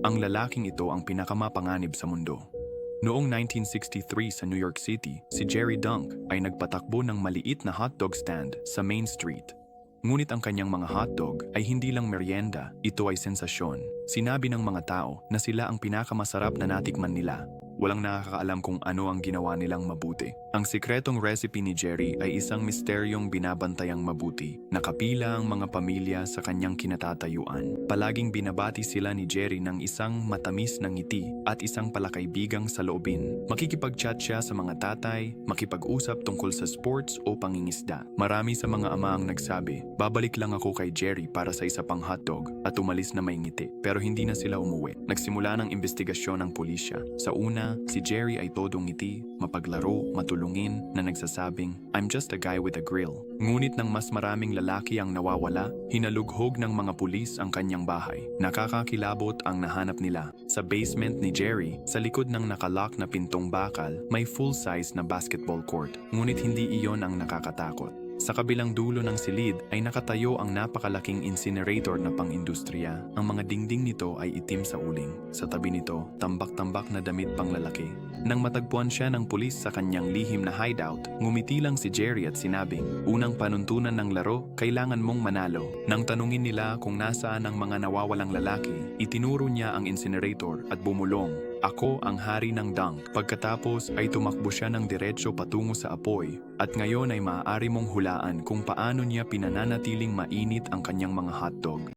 Ang lalaking ito ang pinakamapanganib sa mundo. Noong 1963 sa New York City, si Jerry Dunk ay nagpatakbo ng maliit na hotdog stand sa Main Street. Ngunit ang kanyang mga hotdog ay hindi lang merienda, ito ay sensasyon. Sinabi ng mga tao na sila ang pinakamasarap na natikman nila. Walang nakakaalam kung ano ang ginawa nilang mabuti. Ang sikretong recipe ni Jerry ay isang misteryong binabantayang mabuti. Nakapila ang mga pamilya sa kanyang kinatatayuan. Palaging binabati sila ni Jerry ng isang matamis na ngiti at isang palakaibigang saloobin. Makikipag-chat siya sa mga tatay, makipag-usap tungkol sa sports o pangingisda. Marami sa mga ama ang nagsabi, babalik lang ako kay Jerry para sa isa pang hotdog at umalis na may ngiti. Pero hindi na sila umuwi. Nagsimula ng investigasyon ng pulisya. Sa una, si Jerry ay todong ngiti, mapaglaro, matulungin, na nagsasabing, "I'm just a guy with a grill." Ngunit nang mas maraming lalaki ang nawawala, hinalughog ng mga pulis ang kanyang bahay. Nakakakilabot ang nahanap nila. Sa basement ni Jerry, sa likod ng nakalock na pintong bakal, may full-size na basketball court. Ngunit hindi iyon ang nakakatakot. Sa kabilang dulo ng silid ay nakatayo ang napakalaking incinerator na pang-industriya. Ang mga dingding nito ay itim sa uling. Sa tabi nito, tambak-tambak na damit panglalaki. Nang matagpuan siya ng pulis sa kanyang lihim na hideout, ngumiti lang si Jerry at sinabing, "Unang panuntunan ng laro, kailangan mong manalo." Nang tanungin nila kung nasaan ang mga nawawalang lalaki, itinuro niya ang incinerator at bumulong, "Ako ang hari ng dunk." Pagkatapos ay tumakbo siya ng diretsyo patungo sa apoy at ngayon ay maaari mong hulaan kung paano niya pinananatiling mainit ang kanyang mga hotdog.